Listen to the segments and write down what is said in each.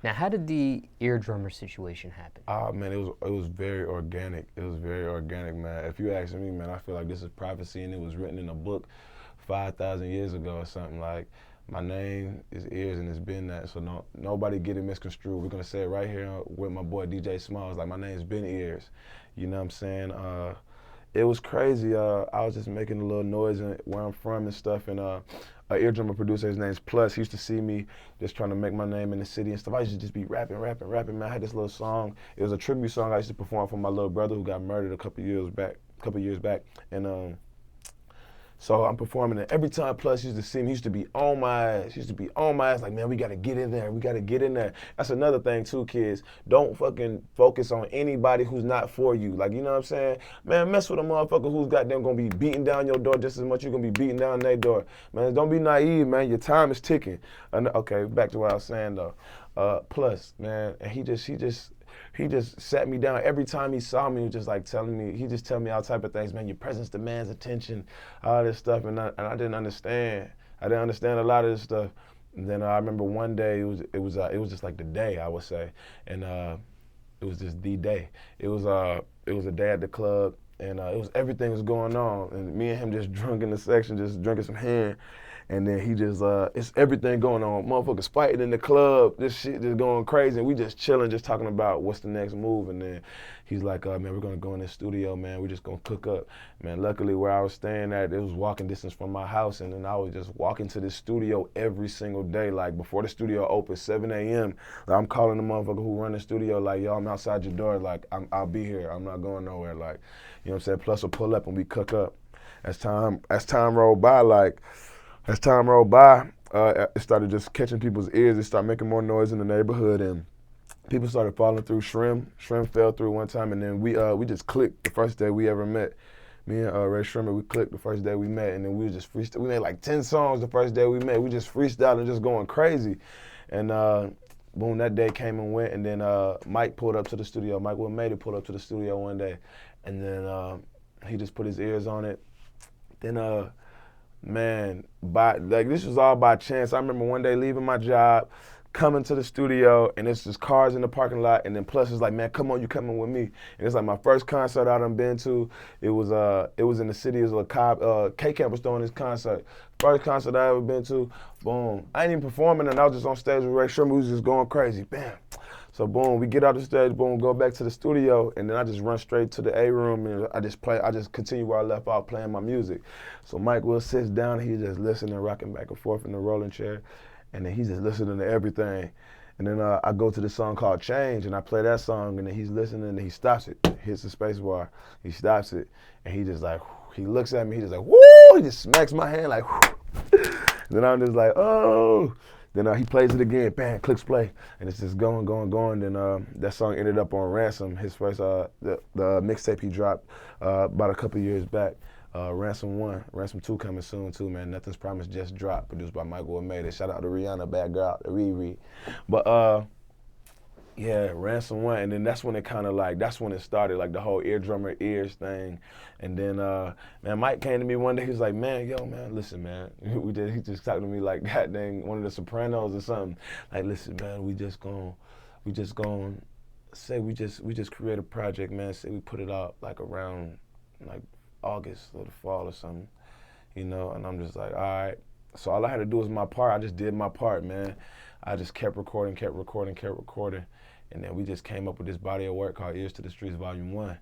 Now, how did the ear drummer situation happen? Man, it was very organic. It was very organic, man. If you ask me, man, I feel like this is prophecy, and it was written in a book 5,000 years ago or something. Like, my name is Eearz, and it's been that. So nobody get it misconstrued. We're gonna say it right here with my boy DJ Smallz. Like, my name's been Eearz. You know what I'm saying? It was crazy. I was just making a little noise where I'm from and stuff, and an ear drummer producer, his name's Plus. He used to see me just trying to make my name in the city and stuff. I used to just be rapping, man. I had this little song. It was a tribute song I used to perform for my little brother who got murdered a couple years back. And so I'm performing, and every time Plus used to see me, he used to be on my ass. Like, man, we gotta get in there. That's another thing too, kids. Don't fucking focus on anybody who's not for you. Like, you know what I'm saying? Man, mess with a motherfucker who's goddamn gonna be beating down your door just as much you're gonna be beating down their door. Man, don't be naive, man. Your time is ticking. Okay, back to what I was saying though. Plus, man, and he just sat me down. Every time he saw me, he was just like he just tell me all type of things. Man, your presence demands attention, all this stuff. And I didn't understand. I didn't understand a lot of this stuff. And then I remember one day, it was just like the day, I would say. And it was just the day. It was a day at the club, and everything was going on. And me and him just drunk in the section, just drinking some hand. And then he just, it's everything going on. Motherfuckers fighting in the club. This shit just going crazy. And we just chilling, just talking about what's the next move. And then he's like, man, we're going to go in the studio, man. We're just going to cook up. Man, luckily where I was staying at, it was walking distance from my house. And then I was just walking to this studio every single day. Like, before the studio opens, 7 a.m., like, I'm calling the motherfucker who run the studio, like, yo, I'm outside your door. Like, I'll be here. I'm not going nowhere. Like, you know what I'm saying? Plus, we'll pull up and we cook up. As time rolled by, it started just catching people's ears. It started making more noise in the neighborhood, and people started falling through. Shrim fell through one time, and then we just clicked the first day we ever met. Me and Ray Shrimmer, we clicked the first day we met, and then we just freestyle. We made like 10 songs the first day we met. We just freestyled and just going crazy. And boom, that day came and went, and then Mike pulled up to the studio. Mike Made pulled up to the studio one day, and then he just put his ears on it. Then man, this was all by chance. I remember one day leaving my job, coming to the studio, and it's just cars in the parking lot, and then Plus is like, man, come on, you coming with me. And it's like my first concert I done been to. It was in the city. It was K-Camp was throwing his concert. First concert I ever been to. Boom. I ain't even performing, and I was just on stage with Ray Sherman. We was just going crazy. Bam. So boom, we get out the stage, boom, go back to the studio, and then I just run straight to the A room, and I just continue where I left off playing my music. So Mike Will sits down, he's just listening, rocking back and forth in the rolling chair, and then he's just listening to everything. And then I go to the song called Change, and I play that song, and then he's listening, and he stops it, hits the space bar, he stops it, and he just like, he looks at me, he just like, woo, he just smacks my hand like, whoo. Then I'm just like, oh. Then he plays it again, bam, clicks play, and it's just going. Then that song ended up on Ransom, his first the mixtape he dropped about a couple years back. Ransom 1, Ransom 2 coming soon too, man. Nothing's Promised just dropped, produced by Michael Made. Shout out to Rihanna, bad girl, Riri. But yeah, Ransom 1, and then that's when it started, like the whole ear drummer Eearz thing. And then, man, Mike came to me one day, he was like, man, listen, man. He just talked to me like, god dang, one of the Sopranos or something. Like, listen, man, we just create a project, man. Say we put it out like around like August or the fall or something, you know? And I'm just like, all right. So all I had to do was my part. I just did my part, man. I just kept recording. And then we just came up with this body of work called Eearz to the Streets Volume 1.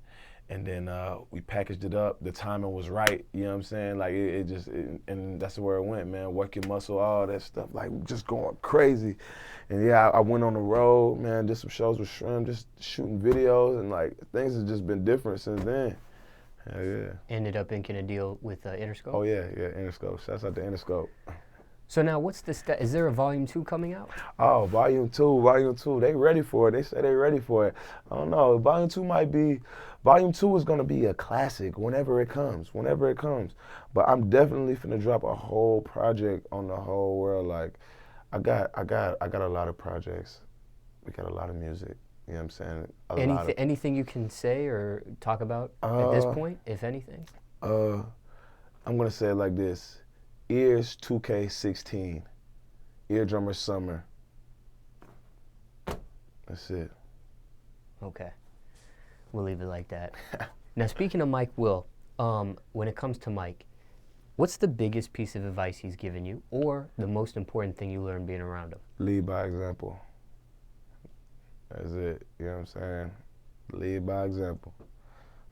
And then we packaged it up. The timing was right, you know what I'm saying? Like and that's where it went, man. Work your muscle, all that stuff, like just going crazy. And yeah, I went on the road, man, did some shows with Shrimp, just shooting videos, and like things have just been different since then. Hell yeah. Ended up inking a deal with Interscope? Oh yeah, Interscope. Shouts out to Interscope. So now, what's the is there a Volume 2 coming out? Oh, Volume 2. They ready for it. They say they ready for it. I don't know. Volume 2 is gonna be a classic whenever it comes. But I'm definitely finna drop a whole project on the whole world. Like, I got a lot of projects. We got a lot of music. You know what I'm saying? Anything you can say or talk about at this point, if anything? I'm gonna say it like this. Eearz 2K16, Ear Drummer Summer. That's it. Okay. We'll leave it like that. Now, speaking of Mike Will, when it comes to Mike, what's the biggest piece of advice he's given you, or the most important thing you learned being around him? Lead by example. That's it. You know what I'm saying? Lead by example.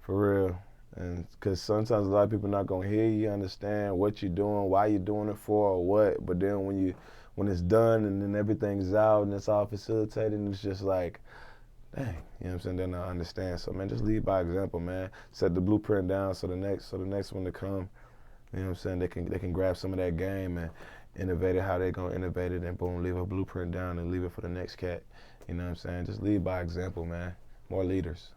For real. And because sometimes a lot of people not gonna hear you, understand what you're doing, why you're doing it for, or what. But then when it's done and then everything's out and it's all facilitated, and it's just like, dang, you know what I'm saying? Then I understand. So man, just lead by example, man. Set the blueprint down so the next one to come, you know what I'm saying? They can grab some of that game and innovate it how they gonna innovate it, and boom, leave a blueprint down and leave it for the next cat. You know what I'm saying? Just lead by example, man. More leaders.